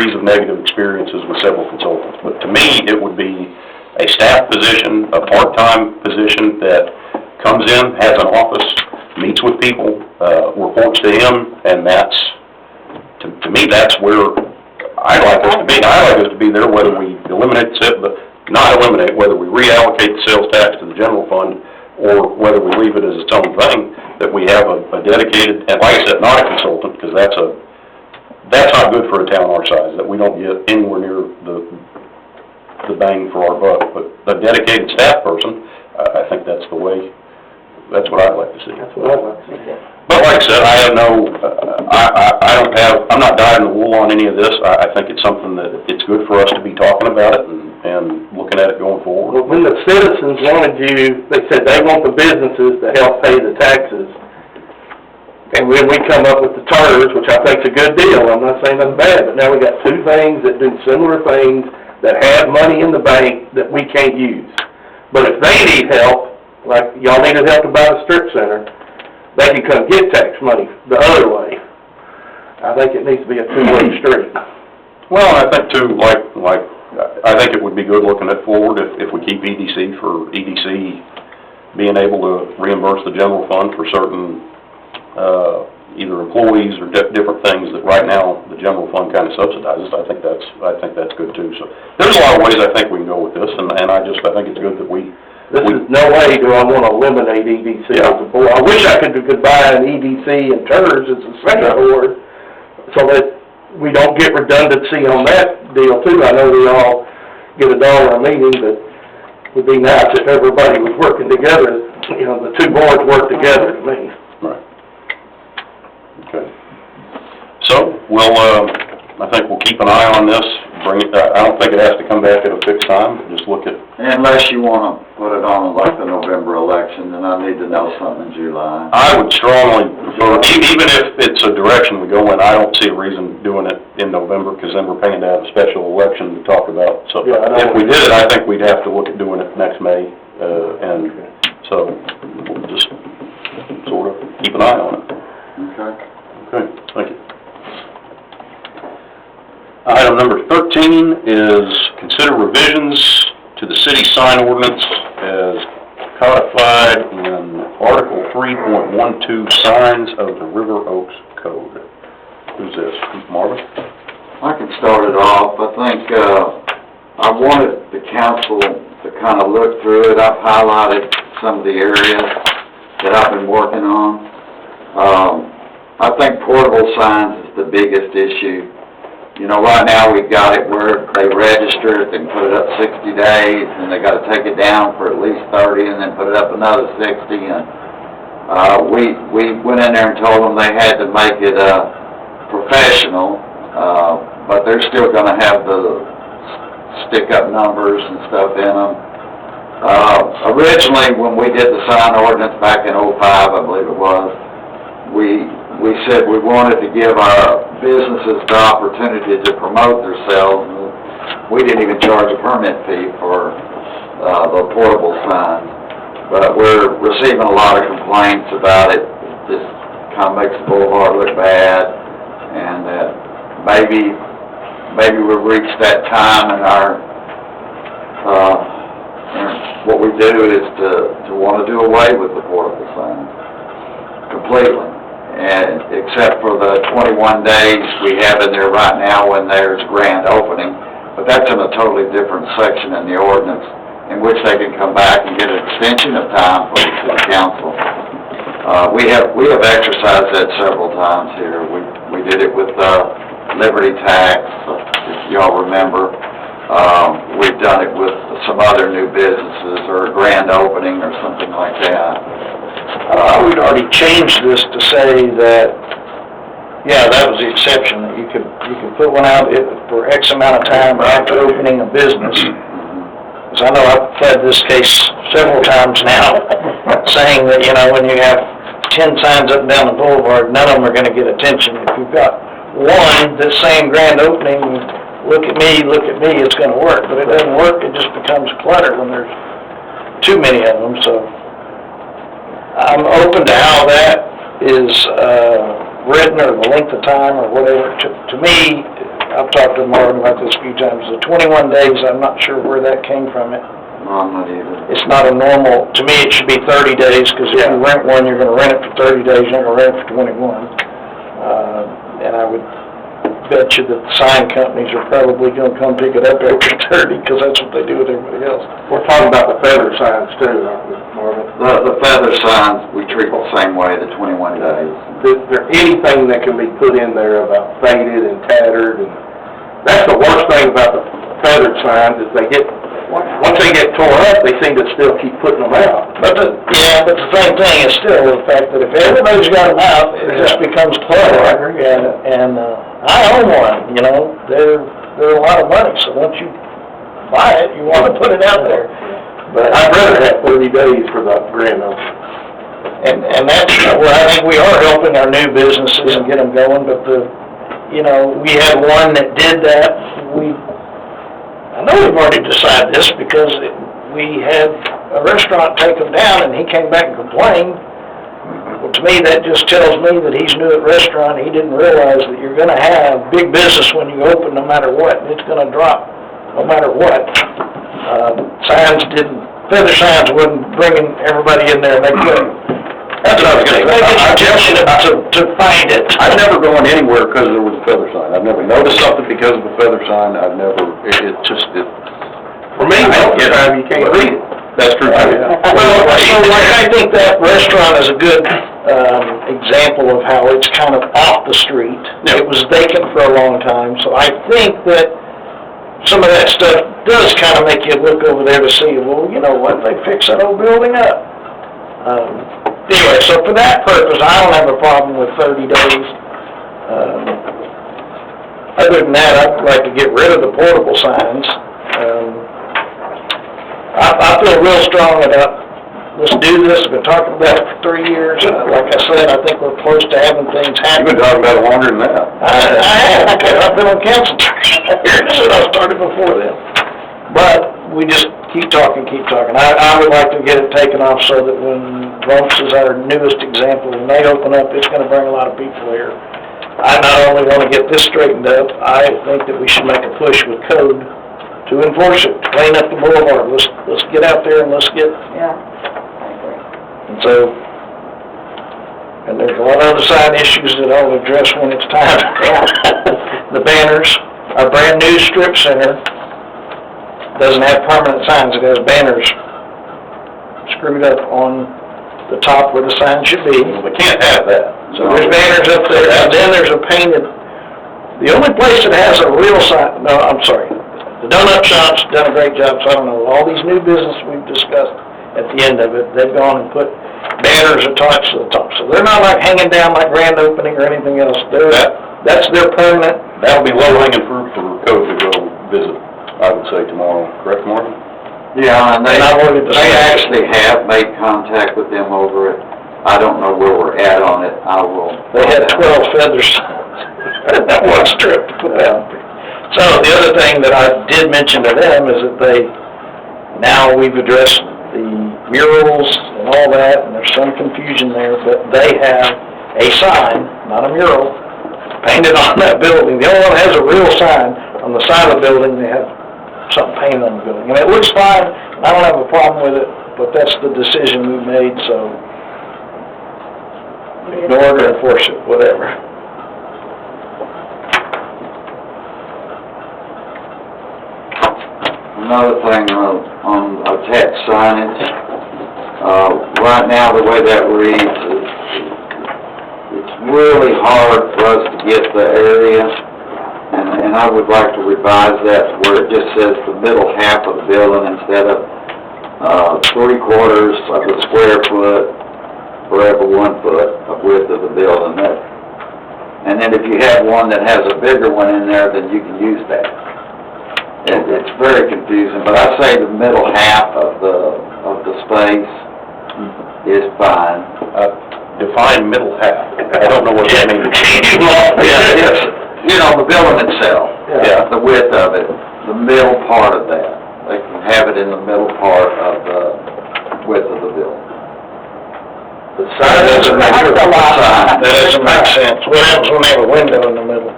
series of negative experiences with several consultants. But to me, it would be a staff position, a part-time position that comes in, has an office, meets with people, reports to him, and that's, to me, that's where I'd like us to be. I'd like us to be there, whether we eliminate not eliminate, whether we reallocate the sales tax to the general fund or whether we leave it as its own thing, that we have a dedicated, and like I said, not a consultant, because that's not good for a town our size, that we don't get anywhere near the bang for our buck. But a dedicated staff person, I think that's the way, that's what I'd like to see. That's what I'd like to see. But like I said, I have I'm not dying the wool on any of this. I think it's something that it's good for us to be talking about it and looking at it going forward. Well, when the citizens wanted you, they said they want the businesses to help pay the taxes. And when we come up with the TERS, which I think is a good deal, I'm not saying that's bad, but now we got two things that do similar things that have money in the bank that we can't use. But if they need help, like y'all needed help to buy the strip center, they can come get tax money the other way. I think it needs to be a two-way street. Well, I think too, I think it would be good looking at forward if we keep EDC for EDC being able to reimburse the general fund for certain either employees or different things that right now the general fund kind of subsidizes. I think that's good too. So there's a lot of ways I think we can go with this, and I think it's good that we. This is no way do I want to eliminate EDC as a board. I wish I could buy an EDC and TERS as a second board so that we don't get redundancy on that deal too. I know we all get $1 a meeting, but it would be nice if everybody was working together. You know, the two boards work together to me. Right. Okay. So I think we'll keep an eye on this. Bring it. I don't think it has to come back at a fixed time. Just look at. Unless you want to put it on like the November election, then I need to know something in July. I would strongly prefer, even if it's a direction we go in, I don't see a reason doing it in November, because then we're paying to have a special election to talk about. So yeah, if we did it, I think we'd have to look at doing it next May, and so we'll just sort of keep an eye on it. Okay. Okay, thank you. Item number 13 is consider revisions to the city sign ordinance as codified in Article 3.12 signs of the River Oaks Code. Who's this? Marvin? I can start it off. I think I wanted the council to kind of look through it. I've highlighted some of the areas that I've been working on. I think portable signs is the biggest issue. You know, right now we've got it where they register it and put it up 60 days, and they got to take it down for at least 30 and then put it up another 60. And we went in there and told them they had to make it professional, but they're still going to have the stick-up numbers and stuff in them. Originally, when we did the sign ordinance back in 05, I believe it was, we said we wanted to give our businesses the opportunity to promote themselves. We didn't even charge a permit fee for the portable signs, but we're receiving a lot of complaints about it. It just kind of makes the boulevard look bad, and that maybe we've reached that time in our what we do is to want to do away with the portable signs completely. And except for the 21 days we have in there right now when there's grand opening, but that's in a totally different section in the ordinance, in which they can come back and get an extension of time for the city council. We have exercised that several times here. We did it with Liberty Tax, if y'all remember. We've done it with some other new businesses or a grand opening or something like that. We'd already changed this to say that, yeah, that was the exception, that you could put one out for X amount of time after opening a business. Because I know I've had this case several times now, saying that, you know, when you have 10 signs up and down the boulevard, none of them are going to get attention. If you've got one that's saying grand opening, look at me, it's going to work. But it doesn't work, it just becomes clutter when there's too many of them. So I'm open to how that is written, or the length of time, or whatever. To me, I've talked to Marvin about this a few times, the 21 days, I'm not sure where that came from. No, I'm not either. It's not a normal, to me, it should be 30 days, because if you rent one, you're gonna rent it for 30 days, you're not gonna rent it for 21. And I would bet you that the sign companies are probably gonna come pick it up after 30, because that's what they do with everybody else. We're talking about the feather signs too, aren't we, Marvin? The feather signs, we treat the same way, the 21 days. Is there anything that can be put in there about faded and tattered, and that's the worst thing about the feathered signs, is they get, once they get tore up, they seem to still keep putting them out. But the same thing is still the fact that if everybody's got them out, it just becomes clutter. And I own one, you know, they're a lot of money, so once you buy it, you wanna put it out there. But I'd rather have 30 days for the grand opening. And that's where I think we are helping our new businesses and get them going, but you know, we had one that did that, I know we've already decided this because we had a restaurant take him down and he came back and complained. Well, to me, that just tells me that he's new at restaurant, he didn't realize that you're gonna have big business when you open no matter what, and it's gonna drop no matter what. Feather signs wasn't bringing everybody in there and they couldn't. That's what I was gonna say. Maybe it's suggestion to find it. I've never gone anywhere because there was a feather sign. I've never noticed something because of a feather sign. I've never, For me, most of the time, you can't read it. That's true. Well, so like, I think that restaurant is a good, example of how it's kind of off the street. Yeah. It was vacant for a long time, so I think that some of that stuff does kind of make you look over there to see, well, you know what, they fixed that old building up. Anyway, so for that purpose, I don't have a problem with 30 days. Other than that, I'd like to get rid of the portable signs. I feel real strong about, let's do this, we've been talking about it for 3 years. Like I said, I think we're close to having things happen. You've been talking about it longer than that. I have, because I've been on council since I started before then. But we just keep talking. I would like to get it taken off so that when Rumps is our newest example, when they open up, it's gonna bring a lot of people here. I not only wanna get this straightened up, I think that we should make a push with code to enforce it, to clean up the boulevard. Let's get out there and let's get. Yeah, I agree. And so, and there's a lot of other side issues that I'll address when it's time. The banners, our brand new strip center doesn't have permanent signs, it has banners screwed up on the top where the sign should be. We can't have that. So there's banners up there, and then there's a painted, the only place that has a real sign, no, I'm sorry, the donut shop's done a great job, so I don't know, all these new business we've discussed at the end of it, they've gone and put banners attached to the top, so they're not like hanging down like grand opening or anything else, that's their permanent. That'll be low-hanging fruit for code to go visit, I would say tomorrow, correct, Martin? Yeah, and And I wanted to they say- actually have made contact with them over it. I don't know where we're at on it, I will. They had 12 feather signs, that one strip to put out. So the other thing that I did mention to them is that now we've addressed the murals and all that, and there's some confusion there, but they have a sign, not a mural, painted on that building. The only one that has a real sign on the side of the building, they have something painted on the building. And it looks fine, I don't have a problem with it, but that's the decision we made, so ignore it or enforce it, whatever. Another thing on attached signage, right now, the way that reads is, it's really hard for us to get the area, and I would like to revise that to where it just says the middle half of the building instead of 3/4 of the square foot for every 1 foot of width of the building. And then if you have one that has a bigger one in there, then you can use that. It's very confusing, but I say the middle half of the space is fine. Define middle half. I don't know what that means. Yeah, it's, you know, the building itself. Yeah. The width of it, the middle part of that. They can have it in the middle part of the width of the building. That doesn't make sense. What happens when they have a window in the middle?